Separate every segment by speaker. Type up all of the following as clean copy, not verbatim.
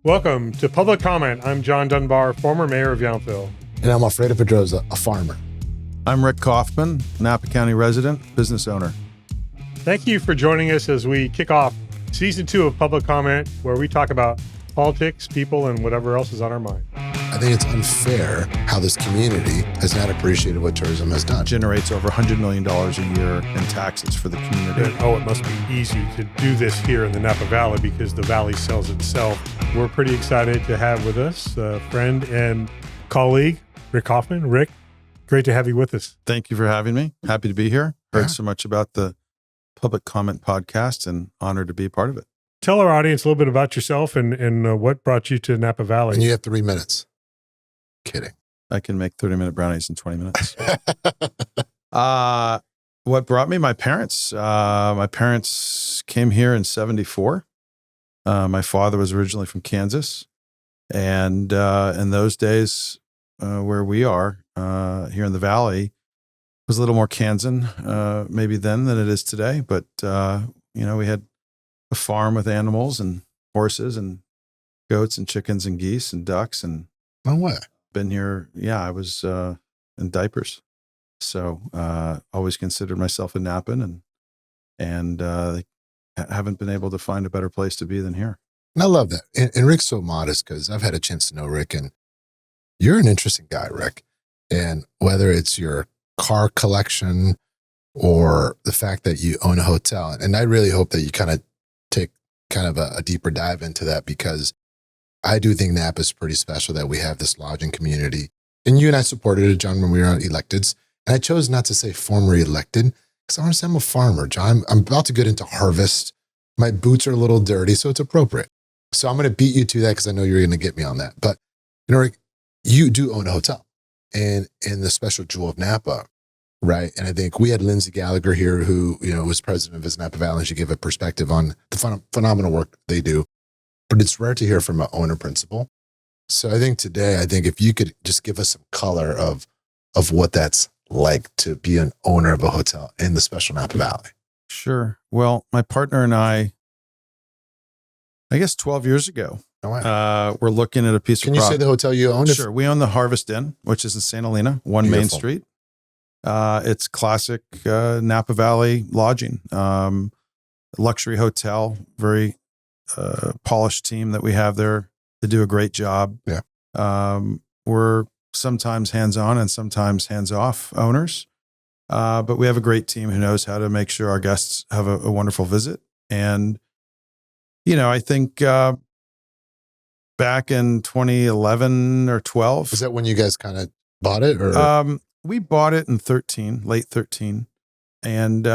Speaker 1: Welcome to Public Comment. I'm John Dunbar, former mayor of Yountville.
Speaker 2: And I'm Alfredo Pedroza, a farmer.
Speaker 3: I'm Rick Kaufman, Napa County resident, business owner.
Speaker 1: Thank you for joining us as we kick off Season 2 of Public Comment, where we talk about politics, people, and whatever else is on our mind.
Speaker 2: I think it's unfair how this community has not appreciated what tourism has done.
Speaker 3: Generates over $100 million a year in taxes for the community.
Speaker 1: And, it must be easy to do this here in the Napa Valley because the valley sells itself. We're pretty excited to have with us a friend and colleague, Rick Kaufman. Rick, great to have you with us.
Speaker 3: Thank you for having me. Happy to be here. Heard so much about the Public Comment podcast and honored to be a part of it.
Speaker 1: Tell our audience a little bit about yourself and what brought you to Napa Valley.
Speaker 2: And you have 3 minutes. Kidding.
Speaker 3: I can make 30-minute brownies in 20 minutes. What brought me? My parents. My parents came here in 1974. My father was originally from Kansas. And in those days, where we are here in the Valley, was a little more Kansan maybe then than it is today. But, we had a farm with animals and horses and goats and chickens and geese and ducks. And
Speaker 2: no way.
Speaker 3: Been here. Yeah, I was in diapers. So always considered myself a Napan and haven't been able to find a better place to be than here.
Speaker 2: And I love that. And Rick's so modest because I've had a chance to know Rick, and you're an interesting guy, Rick. And whether it's your car collection or the fact that you own a hotel, and I really hope that you kind of take kind of a deeper dive into that, because I do think Napa is pretty special that we have this lodging community. And you and I supported it, John, when we were on electeds. And I chose not to say former elected because I want to say I'm a farmer, John. I'm about to get into harvest. My boots are a little dirty, so it's appropriate. So I'm going to beat you to that because I know you're going to get me on that. But, Rick, you do own a hotel and in the special jewel of Napa, right? And I think we had Lindsay Gallagher here who, was president of Visit Napa Valley, and she gave a perspective on the phenomenal work they do. But it's rare to hear from an owner principal. So I think today, if you could just give us some color of what that's like to be an owner of a hotel in the special Napa Valley.
Speaker 3: Sure. Well, my partner and I guess 12 years ago, we're looking at a piece of property.
Speaker 2: Can you say the hotel you own?
Speaker 3: Sure. We own the Harvest Inn, which is in St. Helena, Main Street. It's classic Napa Valley lodging, luxury hotel, very polished team that we have there. They do a great job.
Speaker 2: Yeah.
Speaker 3: We're sometimes hands-on and sometimes hands-off owners. But we have a great team who knows how to make sure our guests have a wonderful visit. And, I think back in 2011 or 12.
Speaker 2: Is that when you guys kind of bought it? Or?
Speaker 3: We bought it in late 13. And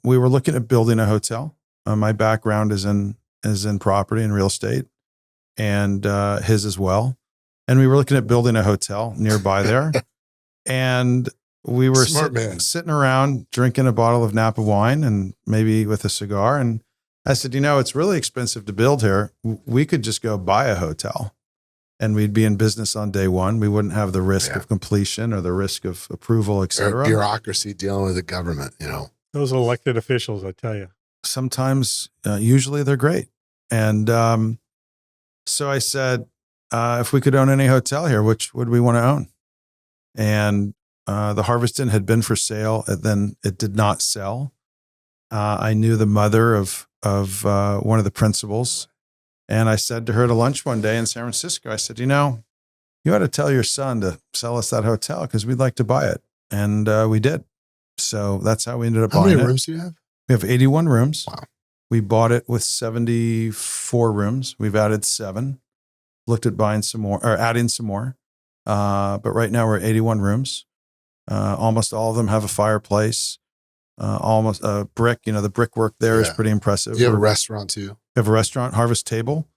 Speaker 3: we were looking at building a hotel. My background is in property and real estate, and his as well. And we were looking at building a hotel nearby there. And we were sitting around drinking a bottle of Napa wine and maybe with a cigar. And I said, it's really expensive to build here. We could just go buy a hotel and we'd be in business on day one. We wouldn't have the risk of completion or the risk of approval, et cetera.
Speaker 2: Or bureaucracy dealing with the government,
Speaker 1: Those elected officials, I tell you.
Speaker 3: Sometimes, usually they're great. And so I said, if we could own any hotel here, which would we want to own? And the Harvest Inn had been for sale, and then it did not sell. I knew the mother of one of the principals, and I said to her at a lunch one day in San Francisco, I said, you ought to tell your son to sell us that hotel because we'd like to buy it. And we did. So that's how we ended up buying it.
Speaker 2: How many rooms do you have?
Speaker 3: We have 81 rooms.
Speaker 2: Wow.
Speaker 3: We bought it with 74 rooms. We've added 7. Looked at buying some more or adding some more. But right now we're at 81 rooms. Almost all of them have a fireplace. Almost a brick. The brickwork there is pretty impressive.
Speaker 2: You have a restaurant too.
Speaker 3: We have a restaurant, Harvest Table,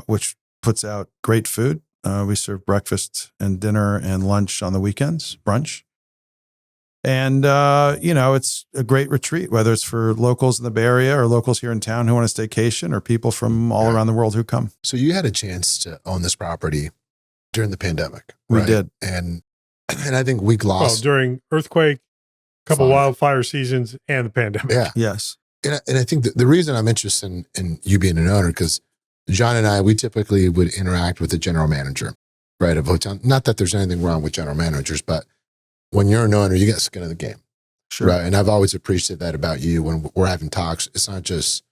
Speaker 3: which puts out great food. We serve breakfast and dinner and lunch on the weekends, brunch. And, it's a great retreat, whether it's for locals in the Bay Area or locals here in town who want a staycation or people from all around the world who come.
Speaker 2: So you had a chance to own this property during the pandemic.
Speaker 3: We
Speaker 2: right?
Speaker 3: did.
Speaker 2: And I think we lost.
Speaker 1: During earthquake, a couple wildfire seasons, and the pandemic.
Speaker 2: Yeah.
Speaker 3: Yes.
Speaker 2: And I think that the reason I'm interested in you being an owner, because John and I, we typically would interact with the general manager, right, of hotel. Not that there's anything wrong with general managers, but when you're an owner, you get skin in the game.
Speaker 3: Sure.
Speaker 2: Right. And I've always appreciated that about you when we're having talks. It's not just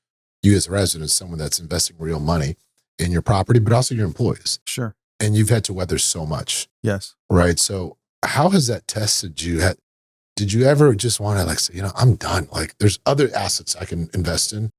Speaker 2: you as a resident, someone that's investing real money in your property, but also your employees.
Speaker 3: Sure.
Speaker 2: And you've had to weather so much.
Speaker 3: Yes.
Speaker 2: Right. So how has that tested you? Did you ever just want to say, I'm done. Like there's other assets I can invest in,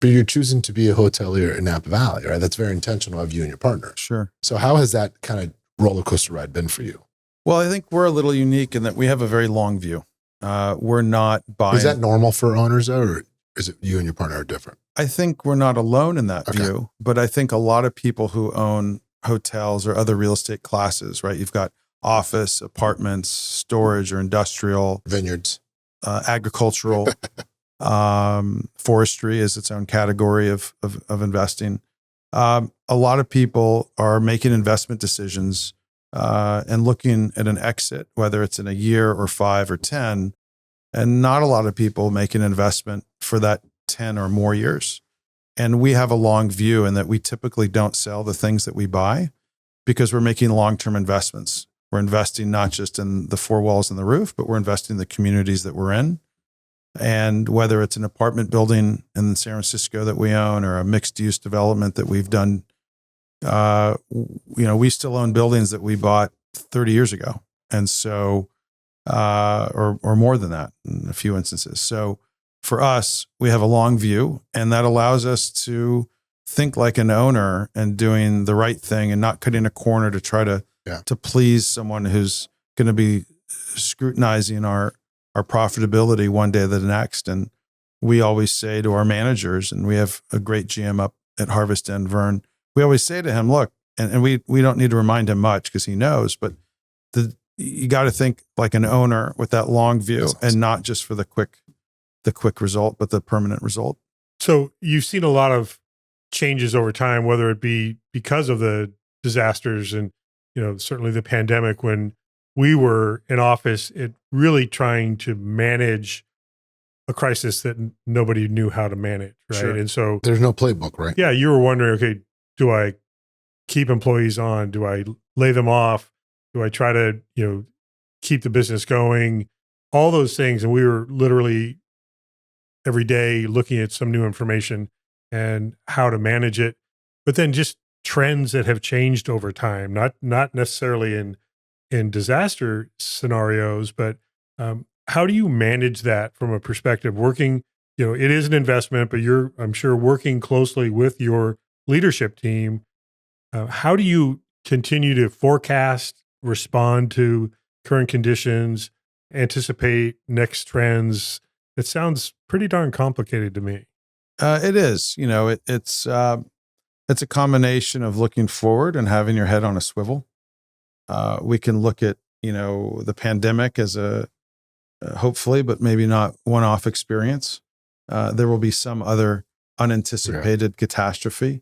Speaker 2: but you're choosing to be a hotelier in Napa Valley, right? That's very intentional of you and your partner.
Speaker 3: Sure.
Speaker 2: So how has that kind of roller coaster ride been for you?
Speaker 3: Well, I think we're a little unique in that we have a very long view. We're not buying.
Speaker 2: Is that normal for owners though, or is it you and your partner are different?
Speaker 3: I think we're not alone in that
Speaker 2: Okay.
Speaker 3: view, but I think a lot of people who own hotels or other real estate classes, right? You've got office, apartments, storage or industrial,
Speaker 2: Vineyards,
Speaker 3: agricultural, forestry is its own category of investing. A lot of people are making investment decisions and looking at an exit, whether it's in a year or 5 or 10, and not a lot of people make an investment for that 10 or more years. And we have a long view in that we typically don't sell the things that we buy because we're making long-term investments. We're investing not just in the 4 walls and the roof, but we're investing in the communities that we're in. And whether it's an apartment building in San Francisco that we own or a mixed-use development that we've done, we still own buildings that we bought 30 years ago. And so, or more than that in a few instances. So for us, we have a long view, and that allows us to think like an owner and doing the right thing and not cutting a corner to try to please someone who's going to be scrutinizing our profitability one day to the next. And we always say to our managers, and we have a great GM up at Harvest Inn, Vern, we always say to him, look, and we don't need to remind him much because he knows, but you got to think like an owner with that long view and not just for the quick result, but the permanent result.
Speaker 1: So you've seen a lot of changes over time, whether it be because of the disasters and, certainly the pandemic when we were in office, it really trying to manage a crisis that nobody knew how to manage. Right.
Speaker 3: Sure.
Speaker 1: And so
Speaker 2: there's no playbook, right?
Speaker 1: Yeah. You were wondering, okay, do I keep employees on? Do I lay them off? Do I try to, keep the business going? All those things. And we were literally every day looking at some new information and how to manage it, but then just trends that have changed over time, not necessarily in disaster scenarios, but how do you manage that from a perspective working, it is an investment, but you're, I'm sure, working closely with your leadership team. How do you continue to forecast, respond to current conditions, anticipate next trends? It sounds pretty darn complicated to me.
Speaker 3: It is, it's a combination of looking forward and having your head on a swivel. We can look at, the pandemic as a hopefully, but maybe not one-off experience. There will be some other unanticipated catastrophe,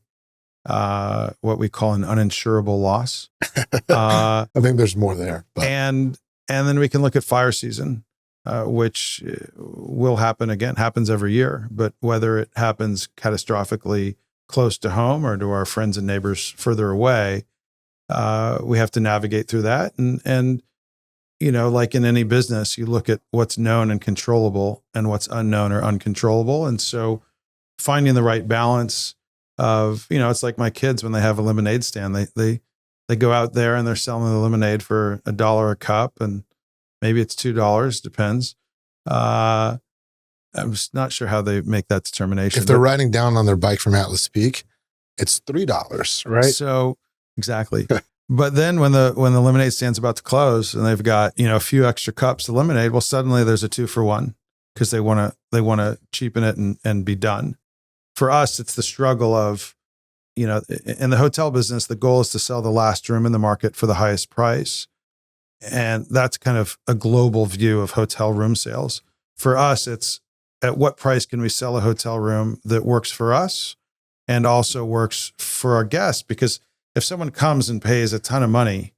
Speaker 3: what we call an uninsurable loss.
Speaker 2: I think there's more there. But.
Speaker 3: And then we can look at fire season, which will happen again, happens every year, but whether it happens catastrophically close to home or to our friends and neighbors further away, we have to navigate through that. And like in any business, you look at what's known and controllable and what's unknown or uncontrollable. And so finding the right balance of, it's like my kids when they have a lemonade stand, they go out there and they're selling the lemonade for $1 a cup, and maybe it's $2, depends. I'm just not sure how they make that determination.
Speaker 2: If they're riding down on their bike from Atlas Peak, it's $3, right?
Speaker 3: So exactly. But then when the lemonade stand's about to close and they've got, a few extra cups of lemonade, well, suddenly there's a 2-for-1 because they want to cheapen it and be done. For us, it's the struggle of, in the hotel business, the goal is to sell the last room in the market for the highest price. And that's kind of a global view of hotel room sales. For us, it's at what price can we sell a hotel room that works for us and also works for our guests? Because if someone comes and pays a ton of money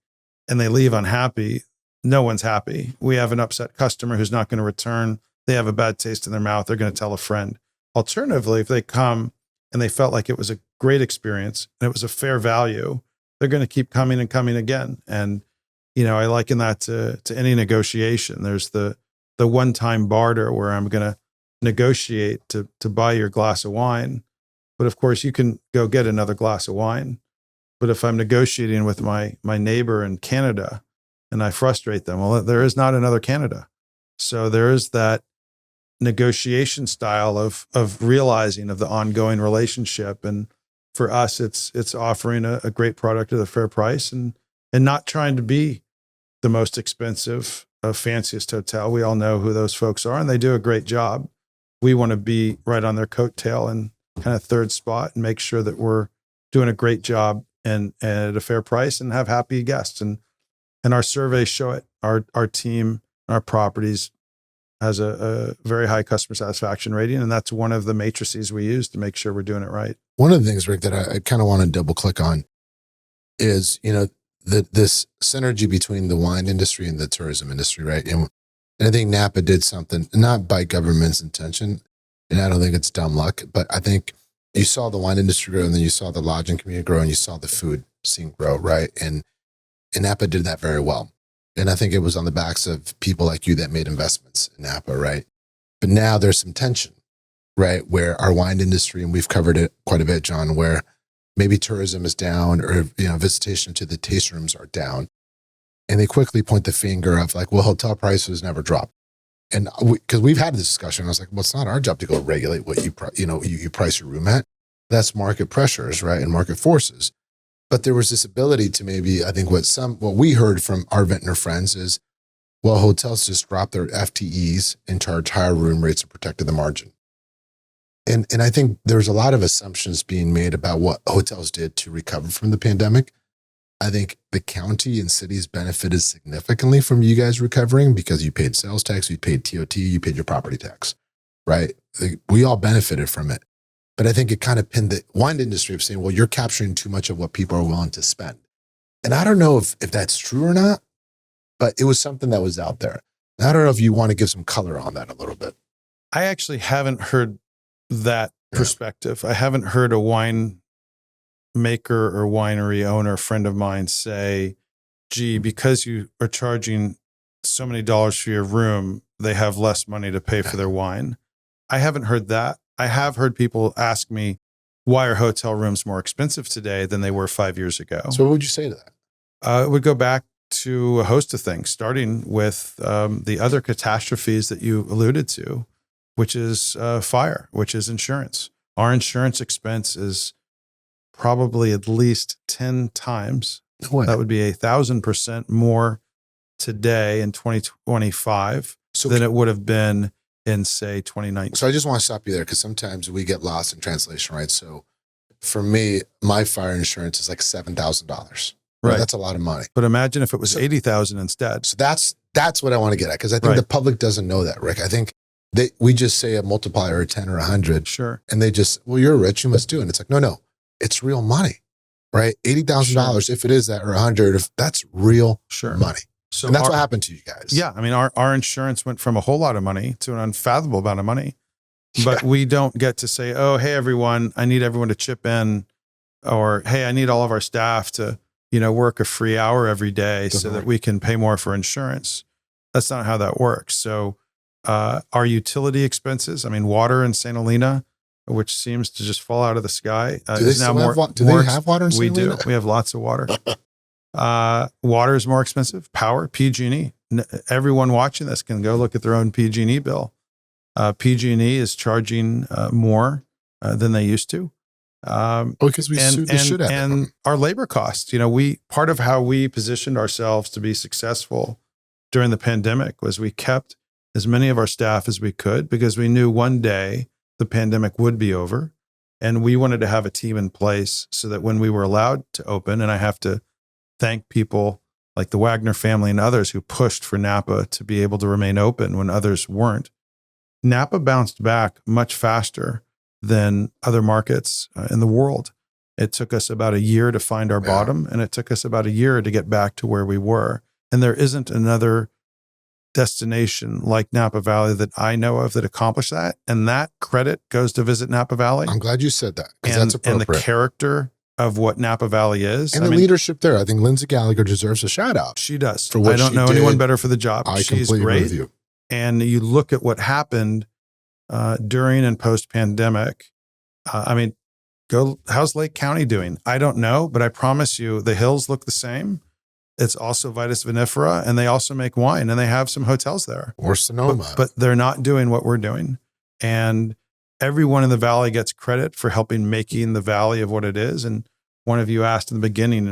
Speaker 3: and they leave unhappy, no one's happy. We have an upset customer who's not going to return. They have a bad taste in their mouth. They're going to tell a friend. Alternatively, if they come and they felt like it was a great experience and it was a fair value, they're going to keep coming and coming again. And, I liken that to any negotiation. There's the one-time barter where I'm going to negotiate to buy your glass of wine. But of course you can go get another glass of wine. But if I'm negotiating with my neighbor in Canada and I frustrate them, well, there is not another Canada. So there is that negotiation style of realizing of the ongoing relationship. And for us, it's offering a great product at a fair price and not trying to be the most expensive, fanciest hotel. We all know who those folks are and they do a great job. We want to be right on their coattail and kind of third spot and make sure that we're doing a great job and at a fair price and have happy guests. And our surveys show it. Our team, our properties has a very high customer satisfaction rating. And that's one of the matrices we use to make sure we're doing it right.
Speaker 2: One of the things, Rick, that I kind of want to double click on is, this synergy between the wine industry and the tourism industry, right? And I think Napa did something, not by government's intention, and I don't think it's dumb luck, but I think you saw the wine industry grow and then you saw the lodging community grow and you saw the food scene grow, right? And Napa did that very well. And I think it was on the backs of people like you that made investments in Napa, right? But now there's some tension, right? Where our wine industry, and we've covered it quite a bit, John, where maybe tourism is down or, visitation to the taste rooms are down. And they quickly point the finger of like, well, hotel prices never drop. And because we've had this discussion, I was like, well, it's not our job to go regulate what you price your room at. That's market pressures, right? And market forces. But there was this ability to maybe, I think what we heard from our vintner friends is, well, hotels just drop their FTEs and charge higher room rates and protected the margin. And I think there's a lot of assumptions being made about what hotels did to recover from the pandemic. I think the county and cities benefited significantly from you guys recovering because you paid sales tax, you paid TOT, you paid your property tax, right? We all benefited from it. But I think it kind of pinned the wine industry of saying, well, you're capturing too much of what people are willing to spend. And I don't know if that's true or not, but it was something that was out there. And I don't know if you want to give some color on that a little bit.
Speaker 3: I actually haven't heard that perspective. I haven't heard a wine maker or winery owner friend of mine say, gee, because you are charging so many dollars for your room, they have less money to pay for their wine. I haven't heard that. I have heard people ask me, why are hotel rooms more expensive today than they were 5 years ago?
Speaker 2: So what would you say to that?
Speaker 3: It would go back to a host of things, starting with the other catastrophes that you alluded to, which is fire, which is insurance. Our insurance expense is probably at least 10 times. That would be 1,000% more today in 2025 than it would have been in, say, 2019.
Speaker 2: So I just want to stop you there because sometimes we get lost in translation, right? So for me, my fire insurance is like $7,000. Right. That's a lot of money.
Speaker 3: But imagine if it was 80,000 instead.
Speaker 2: So that's what I want to get at because I think the public doesn't know that, Rick. I think we just say a multiplier or 10 or 100.
Speaker 3: Sure.
Speaker 2: And they just, well, you're rich, you must do it. And it's like, no, it's real money, right? $80,000, if it is that, or 100, if that's real money. So and that's what happened to you guys.
Speaker 3: Yeah. I mean, our insurance went from a whole lot of money to an unfathomable amount of money, but we don't get to say, oh, hey, everyone, I need everyone to chip in, or, hey, I need all of our staff to, work a free hour every day so that we can pay more for insurance. That's not how that works. So our utility expenses, I mean, water in St. Helena, which seems to just fall out of the sky.
Speaker 2: Do they have water in St. Helena?
Speaker 3: We do. We have lots of water. Water is more expensive. Power, PG&E. Everyone watching this can go look at their own PG&E bill. PG&E is charging more than they used to.
Speaker 2: Because we sued the shit out of them.
Speaker 3: And our labor costs. Part of how we positioned ourselves to be successful during the pandemic was we kept as many of our staff as we could because we knew one day the pandemic would be over. And we wanted to have a team in place so that when we were allowed to open, and I have to thank people like the Wagner family and others who pushed for Napa to be able to remain open when others weren't. Napa bounced back much faster than other markets in the world. It took us about a year to find our bottom, and it took us about a year to get back to where we were. And there isn't another destination like Napa Valley that I know of that accomplished that. And that credit goes to Visit Napa Valley.
Speaker 2: I'm glad you said that, because that's
Speaker 3: And
Speaker 2: appropriate.
Speaker 3: the character of what Napa Valley is.
Speaker 2: And the leadership there. I think Lindsay Gallagher deserves a shout out.
Speaker 3: She does.
Speaker 2: For what
Speaker 3: I don't
Speaker 2: she
Speaker 3: know
Speaker 2: did.
Speaker 3: anyone better for the job.
Speaker 2: I
Speaker 3: She's
Speaker 2: completely agree
Speaker 3: great.
Speaker 2: with you.
Speaker 3: And you look at what happened during and post pandemic. How's Lake County doing? I don't know, but I promise you the hills look the same. It's also Vitis vinifera, and they also make wine, and they have some hotels there.
Speaker 2: Or Sonoma.
Speaker 3: But they're not doing what we're doing. And everyone in the valley gets credit for helping making the valley of what it is. And one of you asked in the beginning,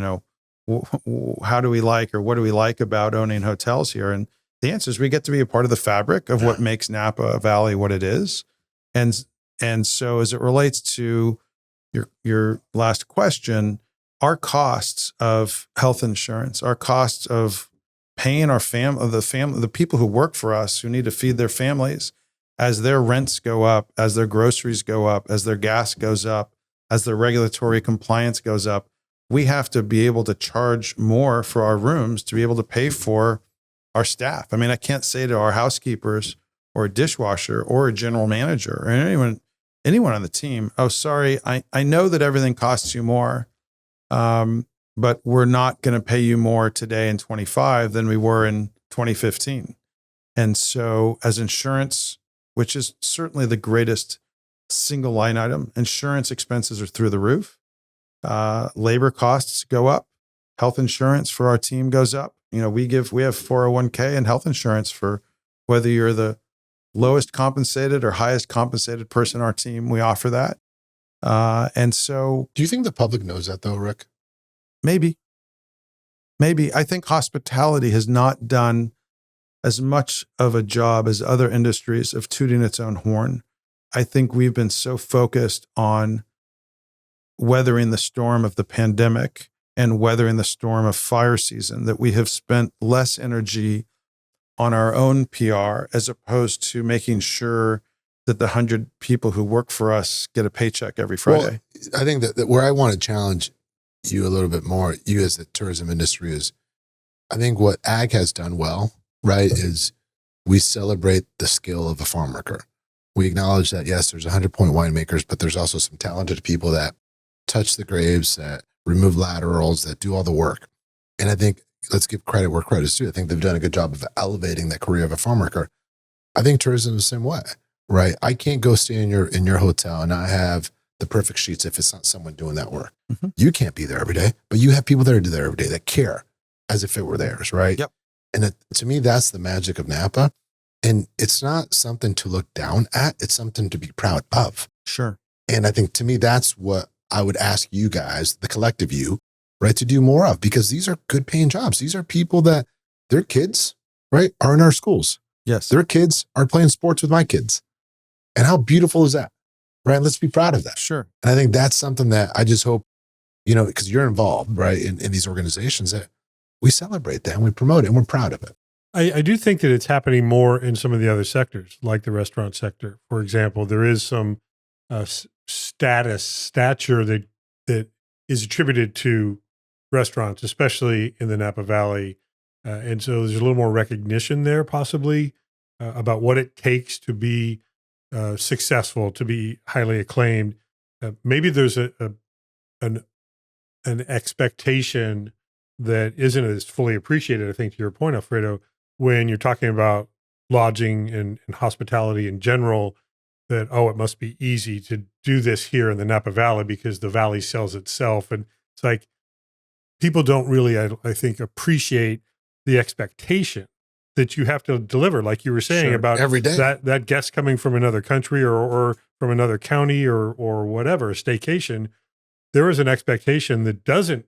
Speaker 3: how do we like, or what do we like about owning hotels here? And the answer is we get to be a part of the fabric of what makes Napa Valley what it is. And so as it relates to your last question, our costs of health insurance, our costs of paying the people who work for us, who need to feed their families, as their rents go up, as their groceries go up, as their gas goes up, as their regulatory compliance goes up, we have to be able to charge more for our rooms to be able to pay for our staff. I mean, I can't say to our housekeepers or a dishwasher or a general manager or anyone on the team, oh, sorry, I know that everything costs you more, but we're not going to pay you more today in 25 than we were in 2015. And so as insurance, which is certainly the greatest single line item, insurance expenses are through the roof. Labor costs go up. Health insurance for our team goes up. We have 401k and health insurance for whether you're the lowest compensated or highest compensated person on our team. We offer that. And so,
Speaker 2: do you think the public knows that though, Rick?
Speaker 3: Maybe. I think hospitality has not done as much of a job as other industries of tooting its own horn. I think we've been so focused on weathering the storm of the pandemic and weathering the storm of fire season that we have spent less energy on our own PR as opposed to making sure that the 100 people who work for us get a paycheck every Friday.
Speaker 2: Well, I think that where I want to challenge you a little bit more, you as the tourism industry, is I think what ag has done well, right, is we celebrate the skill of a farm worker. We acknowledge that, yes, there's 100-point winemakers, but there's also some talented people that touch the grapes, that remove laterals, that do all the work. And I think let's give credit where credit's due. I think they've done a good job of elevating that career of a farm worker. I think tourism is the same way, right? I can't go stay in your hotel and not have the perfect sheets if it's not someone doing that work. Mm-hmm. You can't be there every day, but you have people that are there every day that care as if it were theirs, right?
Speaker 3: Yep.
Speaker 2: And to me, that's the magic of Napa. And it's not something to look down at. It's something to be proud of.
Speaker 3: Sure.
Speaker 2: And I think to me, that's what I would ask you guys, the collective you, right, to do more of, because these are good paying jobs. These are people that their kids, right, are in our schools.
Speaker 3: Yes.
Speaker 2: Their kids are playing sports with my kids. And how beautiful is that? Right. Let's be proud of that.
Speaker 3: Sure.
Speaker 2: And I think that's something that I just hope, because you're involved, right, in these organizations, that we celebrate that and we promote it and we're proud of it.
Speaker 1: I do think that it's happening more in some of the other sectors, like the restaurant sector. For example, there is some stature that is attributed to restaurants, especially in the Napa Valley. And so there's a little more recognition there possibly about what it takes to be successful, to be highly acclaimed. Maybe there's an expectation that isn't as fully appreciated, I think, to your point, Alfredo, when you're talking about lodging and hospitality in general, that, it must be easy to do this here in the Napa Valley because the valley sells itself. And it's like people don't really, I think, appreciate the expectation that you have to deliver, like you were saying,
Speaker 2: Sure.
Speaker 1: about
Speaker 2: every day.
Speaker 1: That guest coming from another country or from another county or whatever, a staycation. There is an expectation that doesn't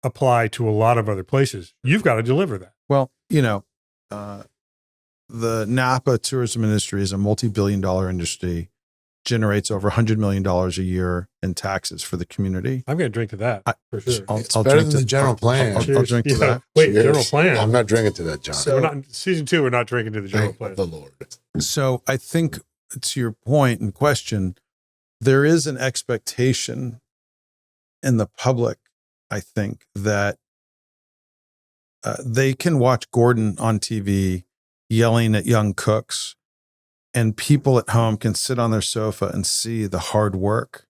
Speaker 1: apply to a lot of other places. You've got to deliver that.
Speaker 3: Well, the Napa tourism industry is a multi-billion-dollar industry, generates over $100 million a year in taxes for the community.
Speaker 1: I'm going to drink to that for sure.
Speaker 2: It's better than the general plan.
Speaker 3: I'll drink to that.
Speaker 1: Wait,
Speaker 2: Cheers.
Speaker 1: general plan.
Speaker 2: I'm not drinking to that, John.
Speaker 1: So we're not, season 2, we're not drinking to the general
Speaker 2: Thank
Speaker 1: plan.
Speaker 2: the Lord.
Speaker 3: So I think, to your point and question, there is an expectation in the public, I think, that they can watch Gordon on TV yelling at young cooks, and people at home can sit on their sofa and see the hard work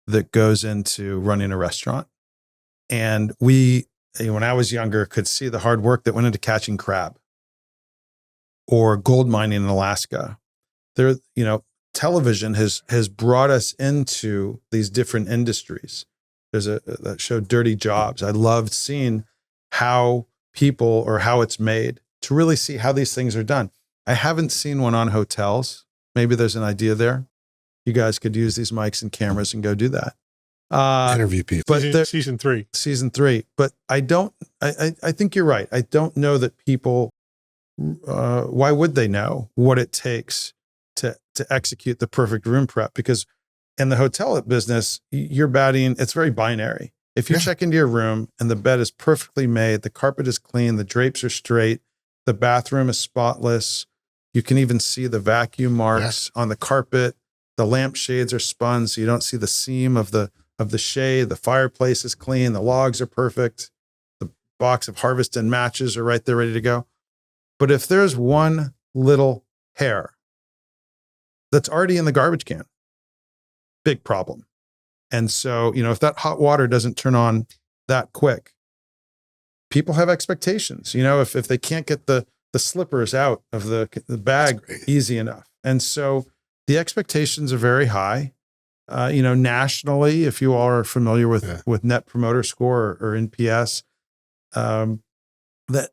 Speaker 3: that goes into running a restaurant. And we, when I was younger, could see the hard work that went into catching crab or gold mining in Alaska. There, television has brought us into these different industries. There's that show Dirty Jobs. I loved seeing how people or how it's made, to really see how these things are done. I haven't seen one on hotels. Maybe there's an idea there. You guys could use these mics and cameras and go do that.
Speaker 2: Interview people.
Speaker 3: But
Speaker 1: season 3.
Speaker 3: Season 3. But I think you're right. I don't know that people, why would they know what it takes to execute the perfect room prep? Because in the hotel business, you're batting, it's very binary. If you check into your room and the bed is perfectly made, the carpet is clean, the drapes are straight, the bathroom is spotless, you can even see the vacuum marks on the carpet, the lampshades are spun so you don't see the seam of the shade, the fireplace is clean, the logs are perfect, the box of Harveston matches are right there ready to go. But if there's one little hair that's already in the garbage can, big problem. And so, if that hot water doesn't turn on that quick, people have expectations. If they can't get the slippers out of the bag easy enough. And so the expectations are very high. Nationally, if you all are familiar with Net Promoter Score or NPS, the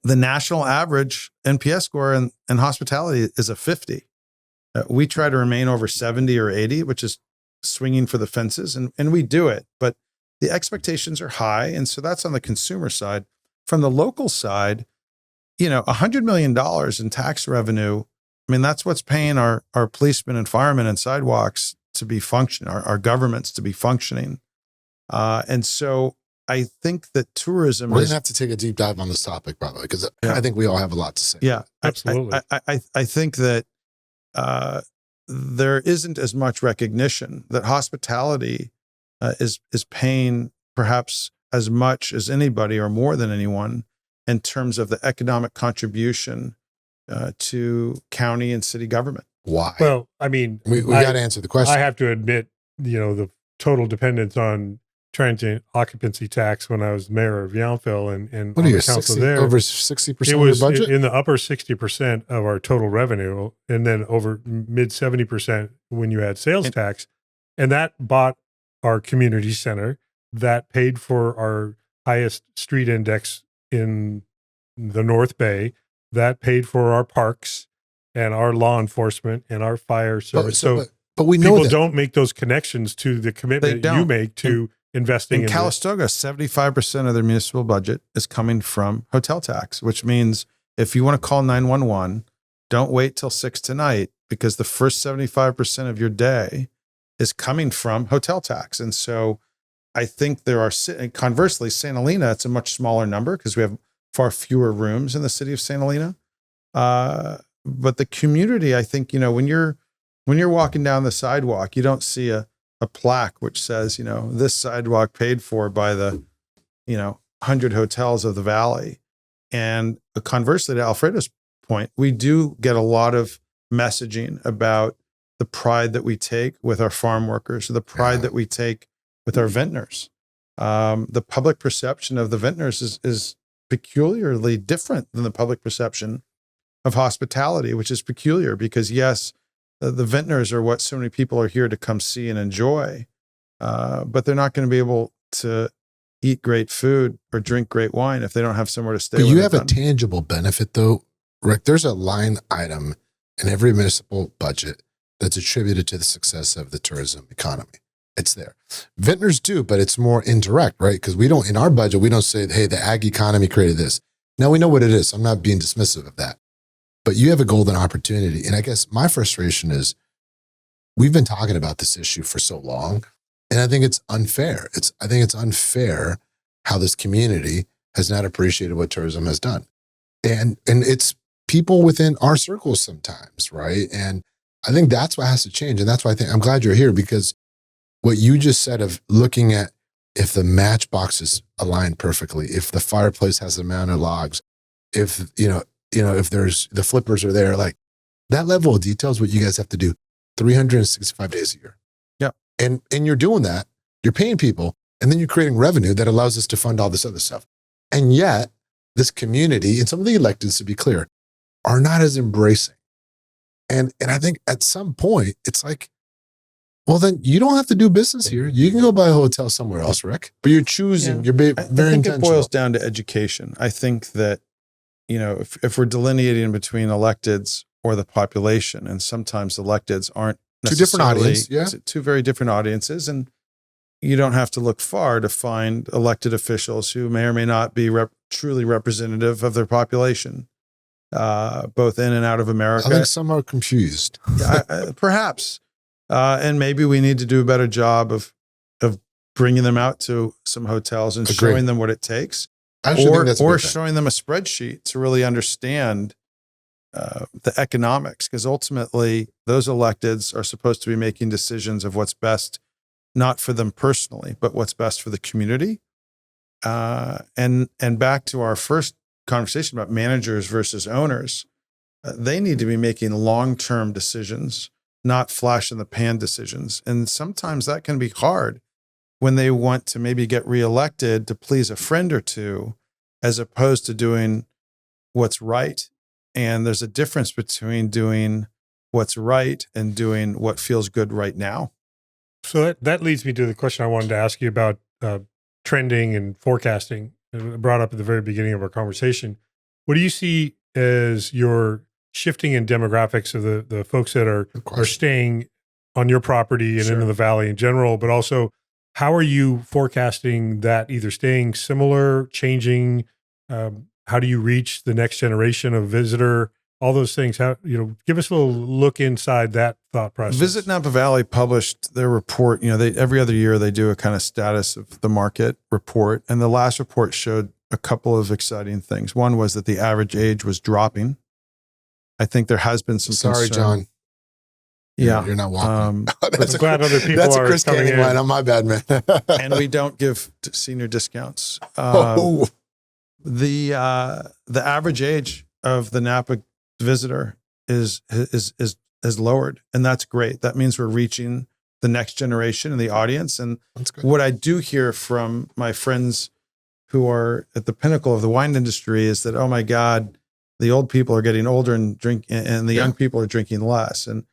Speaker 3: national average NPS score in hospitality is a 50. We try to remain over 70 or 80, which is swinging for the fences, and we do it, but the expectations are high. And so that's on the consumer side. From the local side, $100 million in tax revenue. I mean, that's what's paying our policemen and firemen and sidewalks to be functioning, our governments to be functioning. And so I think that tourism
Speaker 2: We're going to have to take a deep dive on this topic, by the way, because I think we all have a lot to say.
Speaker 3: Yeah,
Speaker 1: absolutely.
Speaker 3: I think that there isn't as much recognition that hospitality is paying perhaps as much as anybody or more than anyone in terms of the economic contribution to county and city government.
Speaker 2: Why?
Speaker 1: Well, I mean,
Speaker 2: we got to answer the question.
Speaker 1: I have to admit, the total dependence on transient occupancy tax when I was mayor of Yountville and
Speaker 2: what
Speaker 1: on
Speaker 2: are you,
Speaker 1: the council
Speaker 2: 60,
Speaker 1: there.
Speaker 2: over 60%
Speaker 1: It
Speaker 2: of
Speaker 1: was
Speaker 2: your budget?
Speaker 1: in the upper 60% of our total revenue, and then over mid 70% when you add sales tax. And that bought our community center, that paid for our highest street index in the North Bay, that paid for our parks and our law enforcement and our fire service.
Speaker 2: But we know
Speaker 1: people
Speaker 2: that
Speaker 1: don't make those connections to the commitment you make to investing
Speaker 3: in
Speaker 1: in
Speaker 3: Calistoga. 75% of their municipal budget is coming from hotel tax, which means if you want to call 911, don't wait till 6 tonight, because the first 75% of your day is coming from hotel tax. And so I think there are, conversely, St. Helena, it's a much smaller number because we have far fewer rooms in the city of St. Helena. But the community, I think, when you're walking down the sidewalk, you don't see a plaque which says, this sidewalk paid for by the, 100 hotels of the valley. And conversely, to Alfredo's point, we do get a lot of messaging about the pride that we take with our farm workers, the pride that we take with our vintners. The public perception of the vintners is peculiarly different than the public perception of hospitality, which is peculiar because, yes, the vintners are what so many people are here to come see and enjoy, but they're not going to be able to eat great food or drink great wine if they don't have somewhere to stay.
Speaker 2: But you have a tangible benefit, though, Rick. There's a line item in every municipal budget that's attributed to the success of the tourism economy. It's there. Vintners do, but it's more indirect, right? Because we don't, in our budget, we don't say, hey, the ag economy created this. Now we know what it is. I'm not being dismissive of that. But you have a golden opportunity. And I guess my frustration is we've been talking about this issue for so long, and I think it's unfair. I think it's unfair how this community has not appreciated what tourism has done. And it's people within our circles sometimes, right? And I think that's what has to change. And that's why I'm glad you're here, because what you just said of looking at if the matchbox is aligned perfectly, if the fireplace has the amount of logs, if, if there's the flippers are there, like that level of detail is what you guys have to do 365 days a year.
Speaker 3: Yeah.
Speaker 2: And you're doing that, you're paying people, and then you're creating revenue that allows us to fund all this other stuff. And yet this community and some of the electeds, to be clear, are not as embracing. And I think at some point it's like, well, then you don't have to do business here. You can go buy a hotel somewhere else, Rick. But you're choosing. You're very
Speaker 3: I think
Speaker 2: intentional.
Speaker 3: it boils down to education. I think that, if we're delineating between electeds or the population, and sometimes electeds aren't
Speaker 2: two different
Speaker 3: necessarily
Speaker 2: audiences, yeah,
Speaker 3: two very different audiences, and you don't have to look far to find elected officials who may or may not be truly representative of their population, both in and out of America.
Speaker 2: I think some are confused.
Speaker 3: Perhaps. And maybe we need to do a better job of bringing them out to some hotels and
Speaker 2: Agreed.
Speaker 3: showing them what it takes,
Speaker 2: or
Speaker 3: showing them a spreadsheet to really understand the economics. Because ultimately, those electeds are supposed to be making decisions of what's best, not for them personally, but what's best for the community. And back to our first conversation about managers versus owners, they need to be making long-term decisions, not flash in the pan decisions. And sometimes that can be hard when they want to maybe get reelected to please a friend or two, as opposed to doing what's right. And there's a difference between doing what's right and doing what feels good right now.
Speaker 1: So that leads me to the question I wanted to ask you about trending and forecasting, brought up at the very beginning of our conversation. What do you see as your shifting in demographics of the folks that are staying on your property and
Speaker 3: Sure.
Speaker 1: into the valley in general, but also how are you forecasting that either staying similar, changing? How do you reach the next generation of visitor? All those things. How, give us a little look inside that thought process.
Speaker 3: Visit Napa Valley published their report. They every other year they do a kind of status of the market report, and the last report showed a couple of exciting things. One was that the average age was dropping. I think there has been some
Speaker 2: Sorry,
Speaker 3: concern.
Speaker 2: John.
Speaker 3: Yeah,
Speaker 2: you're not welcome.
Speaker 1: I'm glad other people
Speaker 2: that's
Speaker 1: are
Speaker 2: a Chris
Speaker 1: coming
Speaker 2: Canning
Speaker 1: in.
Speaker 2: line on my bad, man.
Speaker 3: and we don't give senior discounts. The average age of the Napa visitor is lowered, and that's great. That means we're reaching the next generation in the audience. And
Speaker 2: That's good.
Speaker 3: what I do hear from my friends who are at the pinnacle of the wine industry is that, oh my God, the old people are getting older and the young people are drinking less. And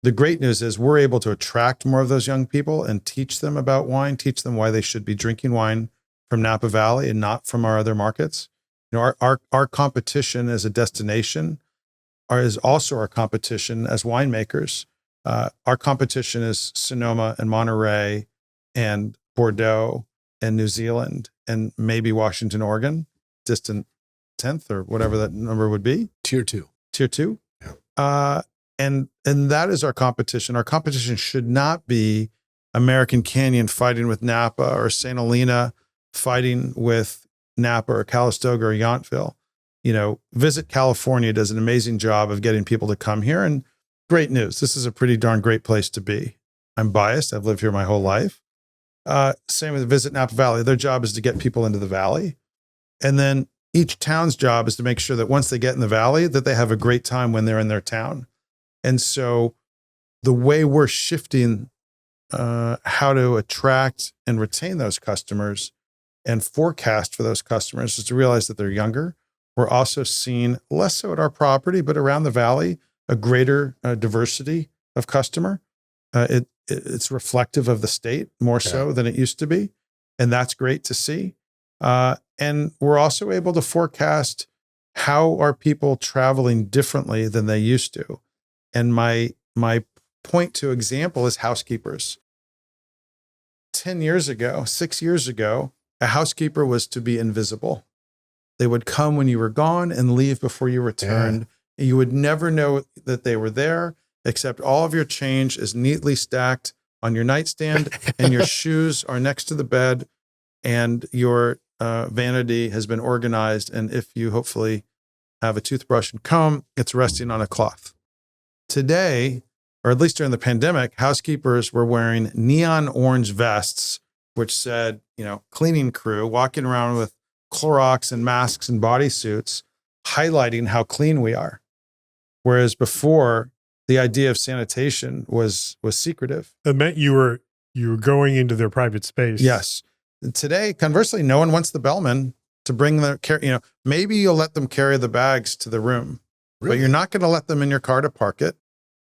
Speaker 3: the great news is we're able to attract more of those young people and teach them about wine, teach them why they should be drinking wine from Napa Valley and not from our other markets. Our competition as a destination is also our competition as winemakers. Our competition is Sonoma and Monterey and Bordeaux and New Zealand and maybe Washington, Oregon, distant 10th or whatever that number would be.
Speaker 2: Tier 2.
Speaker 3: Tier 2.
Speaker 2: Yeah.
Speaker 3: And that is our competition. Our competition should not be American Canyon fighting with Napa or St. Helena fighting with Napa or Calistoga or Yountville. Visit California does an amazing job of getting people to come here, and great news. This is a pretty darn great place to be. I'm biased. I've lived here my whole life. Same with Visit Napa Valley. Their job is to get people into the valley. And then each town's job is to make sure that once they get in the valley, that they have a great time when they're in their town. And so the way we're shifting how to attract and retain those customers and forecast for those customers is to realize that they're younger. We're also seeing, less so at our property, but around the valley, a greater diversity of customer. It's reflective of the state more so than it used to be. And that's great to see. And we're also able to forecast how are people traveling differently than they used to. And my point to example is housekeepers. 10 years ago, 6 years ago, a housekeeper was to be invisible. They would come when you were gone and leave before you returned. Yeah. You would never know that they were there, except all of your change is neatly stacked on your nightstand and your shoes are next to the bed and your vanity has been organized. And if you hopefully have a toothbrush and comb, it's resting on a cloth. Today, or at least during the pandemic, housekeepers were wearing neon orange vests, which said, cleaning crew, walking around with Clorox and masks and bodysuits, highlighting how clean we are. Whereas before, the idea of sanitation was secretive.
Speaker 1: It meant you were going into their private space.
Speaker 3: Yes. Today, conversely, no one wants the bellman to bring maybe you'll let them carry the bags to the room,
Speaker 2: Really?
Speaker 3: but you're not going to let them in your car to park it.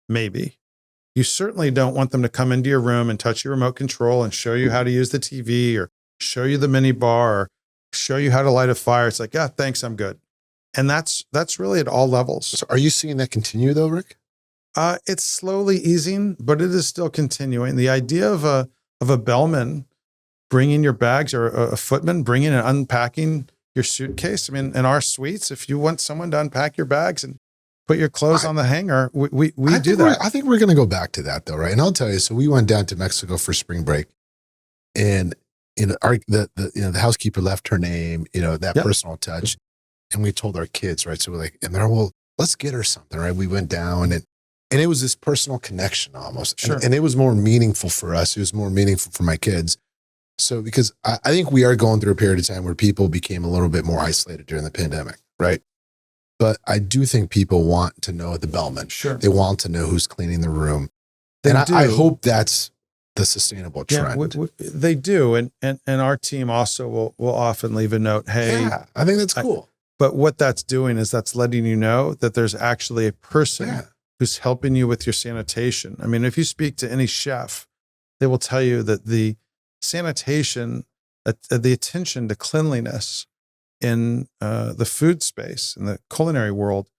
Speaker 3: Maybe. You certainly don't want them to come into your room and touch your remote control and show you how to use the TV or show you the mini bar or show you how to light a fire. It's like, yeah, thanks, I'm good. And that's really at all levels.
Speaker 2: So are you seeing that continue though, Rick?
Speaker 3: It's slowly easing, but it is still continuing. The idea of a bellman bringing your bags or a footman bringing and unpacking your suitcase. I mean, in our suites, if you want someone to unpack your bags and put your clothes on the hanger, we do that.
Speaker 2: I think we're going to go back to that though, right? And I'll tell you. So we went down to Mexico for spring break, and the housekeeper left her name, that personal touch, and we told our kids, right? So we're like, and they're, well, let's get her something, right? We went down and it was this personal connection almost.
Speaker 3: Sure.
Speaker 2: And it was more meaningful for us. It was more meaningful for my kids. So because I think we are going through a period of time where people became a little bit more isolated during the pandemic, right? But I do think people want to know the bellman.
Speaker 3: Sure.
Speaker 2: They want to know who's cleaning the room.
Speaker 3: They
Speaker 2: and
Speaker 3: do.
Speaker 2: I hope that's the sustainable trend.
Speaker 3: Yeah, they do. And our team also will often leave a note, hey.
Speaker 2: Yeah, I think that's cool.
Speaker 3: But what that's doing is that's letting you know that there's actually a person who's helping you with your sanitation. I mean, if you speak to any chef, they will tell you that the sanitation, the attention to cleanliness in the food space, in the culinary world,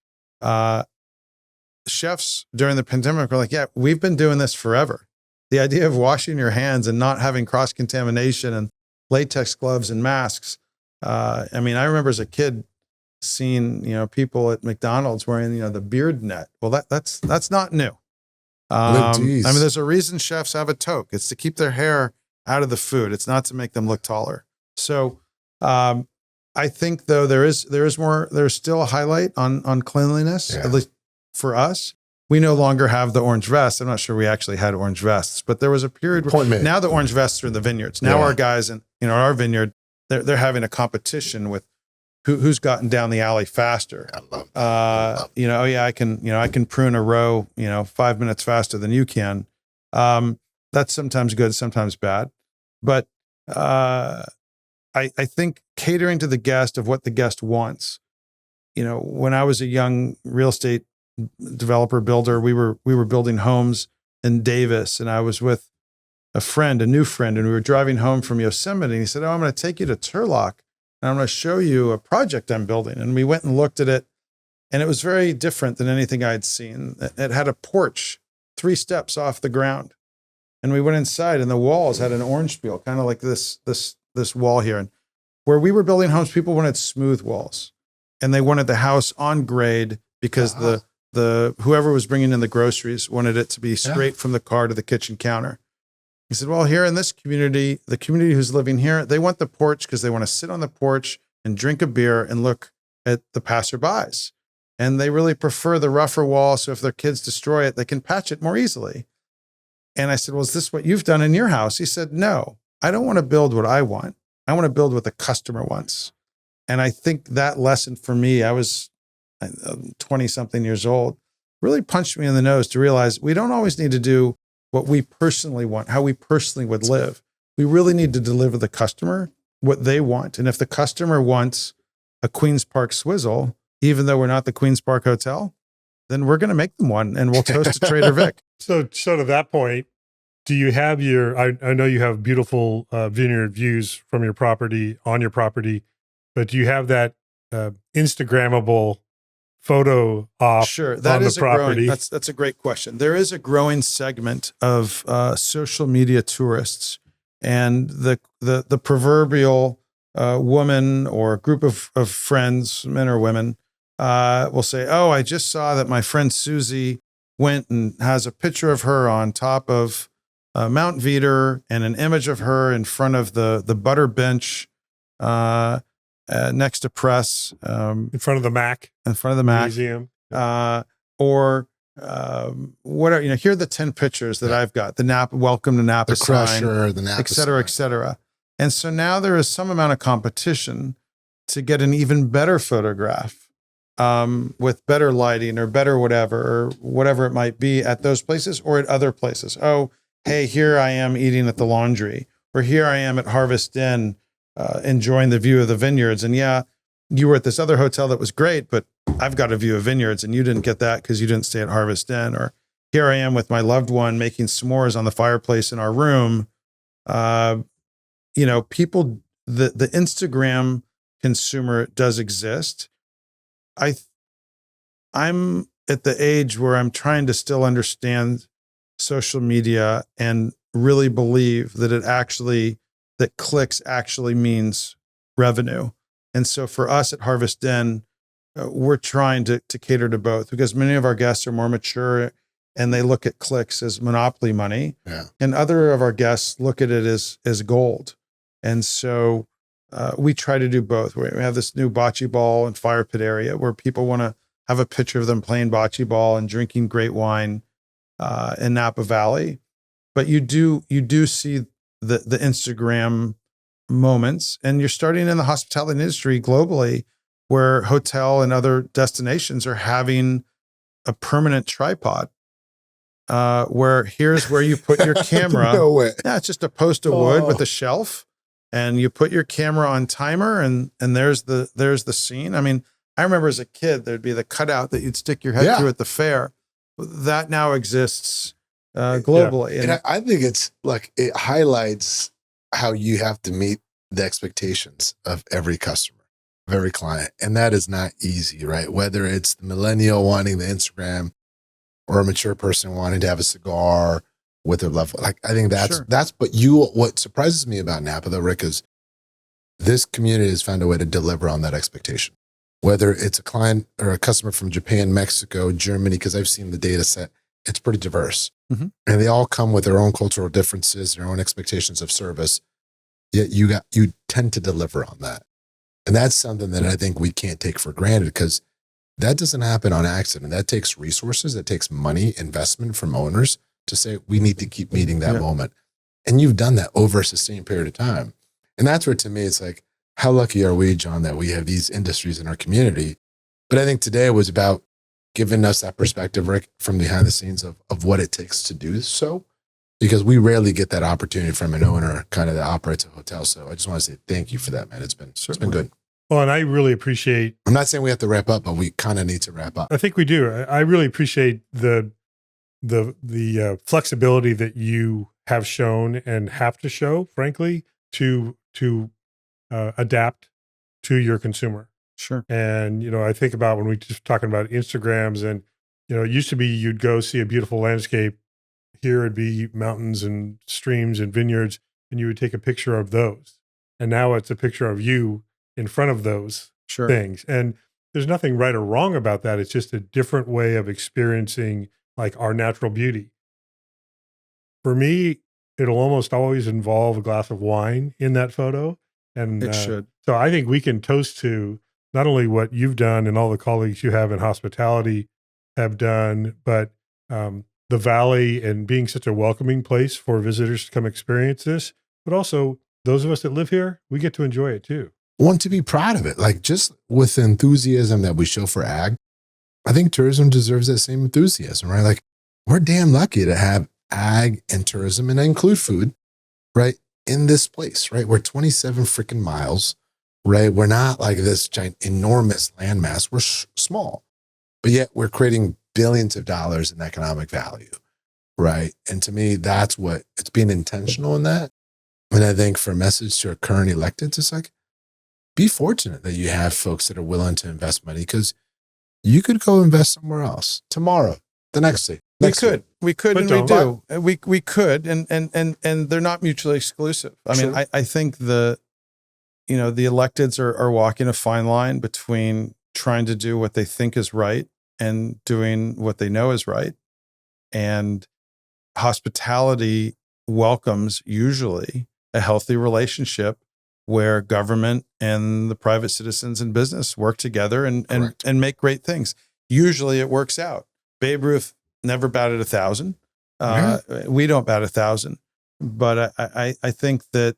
Speaker 3: chefs during the pandemic were like, yeah, we've been doing this forever. The idea of washing your hands and not having cross-contamination and latex gloves and masks. I mean, I remember as a kid seeing, people at McDonald's wearing, the beard net. Well, that's not new. I mean, there's a reason chefs have a toque. It's to keep their hair out of the food. It's not to make them look taller. So, I think though there's still a highlight on cleanliness, at least for us. We no longer have the orange vests. I'm not sure we actually had orange vests, but there was a period where now the orange vests are in the vineyards. Now our guys in our vineyard, they're having a competition with who's gotten down the alley faster.
Speaker 2: I love that.
Speaker 3: I can prune a row, 5 minutes faster than you can. That's sometimes good, sometimes bad. But I think catering to the guest of what the guest wants. When I was a young real estate developer builder, we were building homes in Davis, and I was with a new friend, and we were driving home from Yosemite, and he said, I'm going to take you to Turlock, and I'm going to show you a project I'm building. And we went and looked at it, and it was very different than anything I'd seen. It had a porch 3 steps off the ground, and we went inside, and the walls had an orange peel, kind of like this wall here. And where we were building homes, people wanted smooth walls, and they wanted the house on grade because the whoever was bringing in the groceries wanted it to be straight from the car to the kitchen counter. He said, well, here in this community, the community who's living here, they want the porch because they want to sit on the porch and drink a beer and look at the passerbys. And they really prefer the rougher wall. So if their kids destroy it, they can patch it more easily. And I said, well, is this what you've done in your house? He said, no, I don't want to build what I want. I want to build what the customer wants. And I think that lesson for me, I was 20 something years old, really punched me in the nose to realize we don't always need to do what we personally want, how we personally would live. We really need to deliver the customer what they want. And if the customer wants a Queen's Park swizzle, even though we're not the Queen's Park Hotel, then we're going to make them one, and we'll toast to Trader Vic.
Speaker 1: So to that point, do you have I know you have beautiful vineyard views from your property, on your property, but do you have that Instagrammable photo op
Speaker 3: Sure, that
Speaker 1: on
Speaker 3: is
Speaker 1: the property?
Speaker 3: That's a great question. There is a growing segment of social media tourists, and the proverbial woman or a group of friends, men or women, will say, "Oh, I just saw that my friend Susie went and has a picture of her on top of Mount Veeder and an image of her in front of the butter bench." Next to press,
Speaker 1: in front of the Mac,
Speaker 3: museum, or whatever. Here are the 10 pictures that I've got. The Napa, welcome to Napa,
Speaker 2: the crusher, the Napa,
Speaker 3: et cetera, et cetera. And so now there is some amount of competition to get an even better photograph with better lighting or better whatever it might be at those places or at other places. Oh, hey, here I am eating at the laundry, or here I am at Harvest Inn, enjoying the view of the vineyards. And yeah, you were at this other hotel that was great, but I've got a view of vineyards and you didn't get that because you didn't stay at Harvest Inn. Or here I am with my loved one making s'mores on the fireplace in our room. People, the Instagram consumer does exist. I'm at the age where I'm trying to still understand social media and really believe that clicks actually means revenue. And so for us at Harvest Inn, we're trying to cater to both, because many of our guests are more mature and they look at clicks as monopoly money.
Speaker 2: Yeah.
Speaker 3: And other of our guests look at it as gold. And so we try to do both. We have this new bocce ball and fire pit area where people want to have a picture of them playing bocce ball and drinking great wine in Napa Valley. But you do see the Instagram moments, and you're starting in the hospitality industry globally, where hotel and other destinations are having a permanent tripod, where here's where you put your camera.
Speaker 2: No way.
Speaker 3: Yeah, it's just a post of wood with a shelf, and you put your camera on timer, and there's the scene. I mean, I remember as a kid, there'd be the cutout that you'd stick your head through at the fair. That now exists globally.
Speaker 2: Yeah. And I think it's like, it highlights how you have to meet the expectations of every customer, of every client. And that is not easy, right? Whether it's the millennial wanting the Instagram or a mature person wanting to have a cigar with their loved one. Like, I think that's, what surprises me about Napa though, Rick, is this community has found a way to deliver on that expectation. Whether it's a client or a customer from Japan, Mexico, Germany, because I've seen the data set, it's pretty diverse.
Speaker 3: Mm-hmm.
Speaker 2: And they all come with their own cultural differences, their own expectations of service. Yet you tend to deliver on that. And that's something that I think we can't take for granted, because that doesn't happen on accident. That takes resources, that takes money, investment from owners to say, we need to keep meeting that moment. And you've done that over a sustained period of time. And that's where, to me, it's like, how lucky are we, John, that we have these industries in our community? But I think today was about giving us that perspective, Rick, from behind the scenes of what it takes to do so, because we rarely get that opportunity from an owner kind of that operates a hotel. So I just want to say thank you for that, man. It's been good.
Speaker 1: Well, and I really appreciate,
Speaker 2: I'm not saying we have to wrap up, but we kind of need to wrap up.
Speaker 1: I think we do. I really appreciate the flexibility that you have shown and have to show, frankly, to adapt to your consumer.
Speaker 3: Sure.
Speaker 1: And, I think about when we just talking about Instagrams, and, it used to be you'd go see a beautiful landscape. Here it'd be mountains and streams and vineyards, and you would take a picture of those. And now it's a picture of you in front of those things. And there's nothing right or wrong about that. It's just a different way of experiencing like our natural beauty. For me, it'll almost always involve a glass of wine in that photo. And
Speaker 3: it should.
Speaker 1: So I think we can toast to not only what you've done and all the colleagues you have in hospitality have done, but the Valley and being such a welcoming place for visitors to come experience this, but also those of us that live here, we get to enjoy it too.
Speaker 2: Want to be proud of it. Like, just with the enthusiasm that we show for ag, I think tourism deserves that same enthusiasm, right? Like, we're damn lucky to have ag and tourism, and I include food, right, in this place, right? We're 27 freaking miles, right? We're not like this giant, enormous landmass. We're small, but yet we're creating billions of dollars in economic value, right? And to me, that's what it's being intentional in that. And I think for a message to our current electeds, it's like, be fortunate that you have folks that are willing to invest money, because you could go invest somewhere else tomorrow, the next day.
Speaker 3: We could,
Speaker 1: But
Speaker 3: and we do. We could, and they're not mutually exclusive. I mean, I think the electeds are walking a fine line between trying to do what they think is right and doing what they know is right. And hospitality welcomes usually a healthy relationship where government and the private citizens and business work together and make great things. Usually it works out. Babe Ruth never batted 1,000. We don't bat 1,000, but I think that,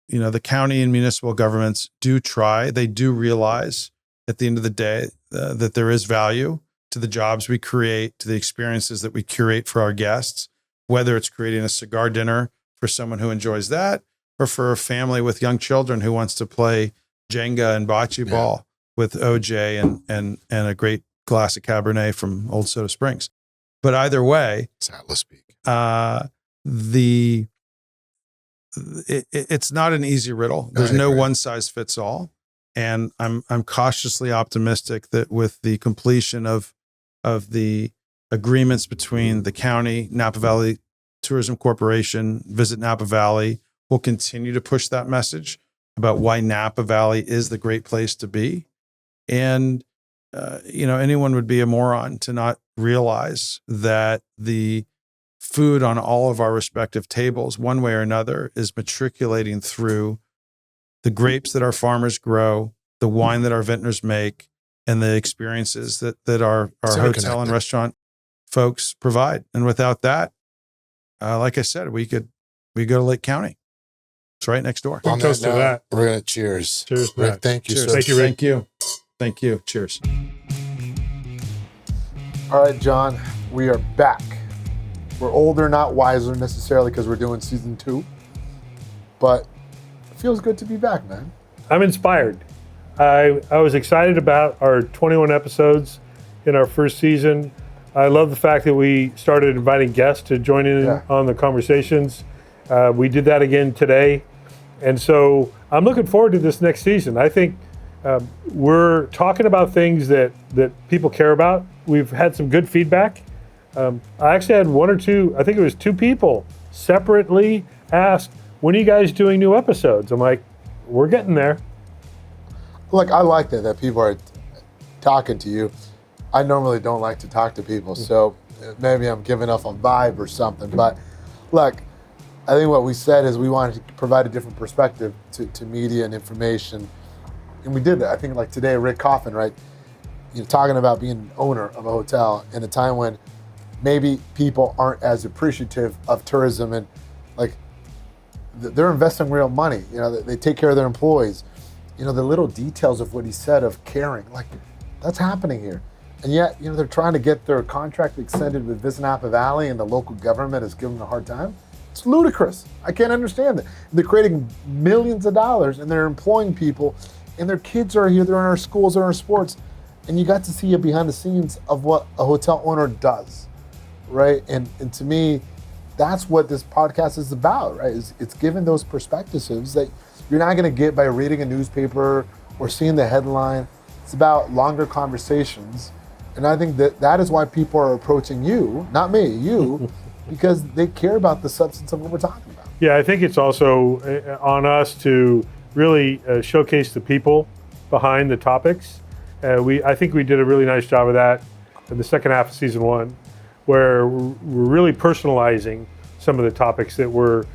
Speaker 3: the county and municipal governments do try. They do realize at the end of the day, that there is value to the jobs we create, to the experiences that we curate for our guests, whether it's creating a cigar dinner for someone who enjoys that, or for a family with young children who wants to play Jenga and bocce ball with OJ and a great glass of Cabernet from Old Soda Springs. But either way,
Speaker 2: sadly speak,
Speaker 3: it's not an easy riddle. There's no one size fits all. And I'm cautiously optimistic that with the completion of the agreements between the county, Napa Valley Tourism Corporation, Visit Napa Valley, we'll continue to push that message about why Napa Valley is the great place to be. And, anyone would be a moron to not realize that the food on all of our respective tables, one way or another, is matriculating through the grapes that our farmers grow, the wine that our vintners make, and the experiences that our hotel and restaurant folks provide. And without that, like I said, we go to Lake County. It's right next door.
Speaker 2: On toast to that. We're going to cheers.
Speaker 1: Cheers.
Speaker 2: Rick, thank you.
Speaker 3: Cheers.
Speaker 2: Sir.
Speaker 1: Thank you, Rick.
Speaker 3: Thank you. Thank you. Cheers.
Speaker 4: All right, John, we are back. We're older, not wiser necessarily because we're doing season 2, but it feels good to be back, man.
Speaker 1: I'm inspired. I was excited about our 21 episodes in our first season. I love the fact that we started inviting guests to join in on the conversations. We did that again today. And so I'm looking forward to this next season. I think we're talking about things that people care about. We've had some good feedback. I actually had one or two, I think it was 2 people separately ask, when are you guys doing new episodes? I'm like, we're getting there.
Speaker 4: Look, I like that people are talking to you. I normally don't like to talk to people, so maybe I'm giving off a vibe or something. But look, I think what we said is we wanted to provide a different perspective to media and information. And we did that. I think like today, Rick Kaufman, right? Talking about being an owner of a hotel in a time when maybe people aren't as appreciative of tourism and like they're investing real money. They take care of their employees. The little details of what he said of caring, like that's happening here. And yet, they're trying to get their contract extended with Visit Napa Valley and the local government is giving them a hard time. It's ludicrous. I can't understand that. They're creating millions of dollars and they're employing people and their kids are here, they're in our schools, they're in our sports. And you got to see it behind the scenes of what a hotel owner does, right? And to me, that's what this podcast is about, right? It's giving those perspectives that you're not gonna get by reading a newspaper or seeing the headline. It's about longer conversations. And I think that is why people are approaching you, not me, you, because they care about the substance of what we're talking about.
Speaker 1: Yeah, I think it's also on us to really showcase the people behind the topics. I think we did a really nice job of that in the second half of season 1, where we're really personalizing some of the topics that we're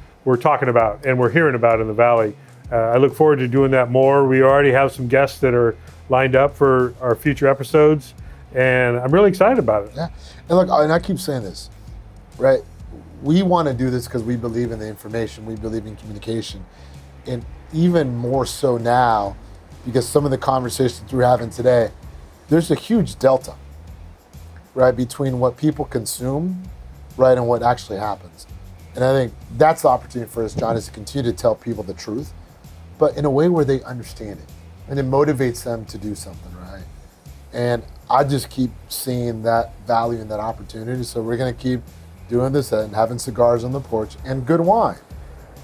Speaker 1: talking about and we're hearing about in the Valley. I look forward to doing that more. We already have some guests that are lined up for our future episodes, and I'm really excited about it.
Speaker 4: Yeah, and look, and I keep saying this, right? We want to do this because we believe in the information, we believe in communication, and even more so now, because some of the conversations we're having today, there's a huge delta, right, between what people consume, right, and what actually happens. And I think that's the opportunity for us, John, is to continue to tell people the truth, but in a way where they understand it, and it motivates them to do something, right? And I just keep seeing that value and that opportunity, so we're gonna keep doing this and having cigars on the porch and good wine.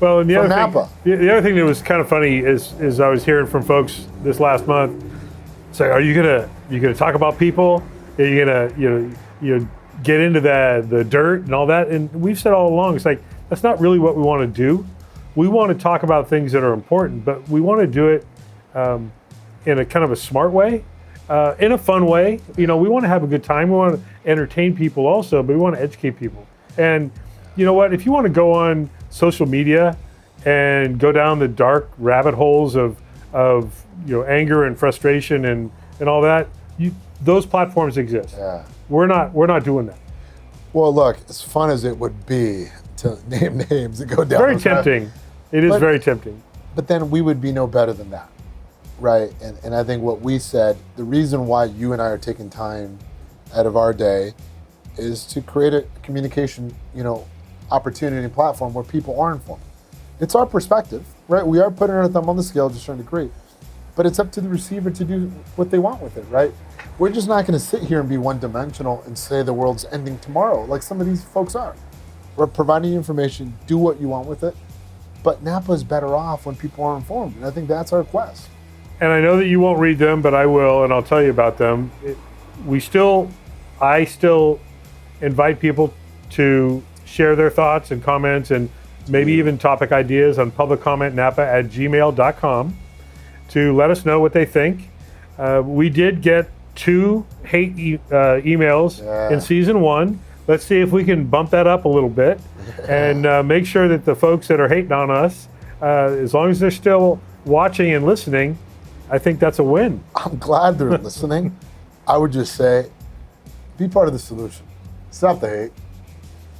Speaker 1: Well, and the
Speaker 4: From
Speaker 1: other
Speaker 4: Napa.
Speaker 1: thing, the other thing that was kind of funny is I was hearing from folks this last month say, "Are you gonna talk about people? Are you gonna get into the dirt and all that?" And we've said all along, it's like that's not really what we want to do. We want to talk about things that are important, but we want to do it in a kind of a smart way, in a fun way. We want to have a good time. We want to entertain people also, but we want to educate people. And you know what? If you want to go on social media and go down the dark rabbit holes of anger and frustration and all that, those platforms exist.
Speaker 4: Yeah.
Speaker 1: We're not doing that.
Speaker 4: Well, look, as fun as it would be to name names and go down.
Speaker 1: Very
Speaker 4: those
Speaker 1: tempting. It is very tempting.
Speaker 4: But then we would be no better than that, right? And I think what we said, the reason why you and I are taking time out of our day is to create a communication, opportunity and platform where people are informed. It's our perspective, right? We are putting our thumb on the scale, just trying to create. But it's up to the receiver to do what they want with it, right? We're just not going to sit here and be one-dimensional and say the world's ending tomorrow, like some of these folks are. We're providing you information, do what you want with it. But Napa is better off when people are informed, and I think that's our quest.
Speaker 1: And I know that you won't read them, but I will, and I'll tell you about them. I still invite people to share their thoughts and comments and maybe even topic ideas on publiccommentnapa@gmail.com to let us know what they think. We did get 2 hate emails in season 1. Let's see if we can bump that up a little bit and make sure that the folks that are hating on us, as long as they're still watching and listening, I think that's a win.
Speaker 4: I'm glad they're listening. I would just say, be part of the solution. Stop the hate.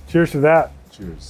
Speaker 1: Cheers to that.
Speaker 4: Cheers.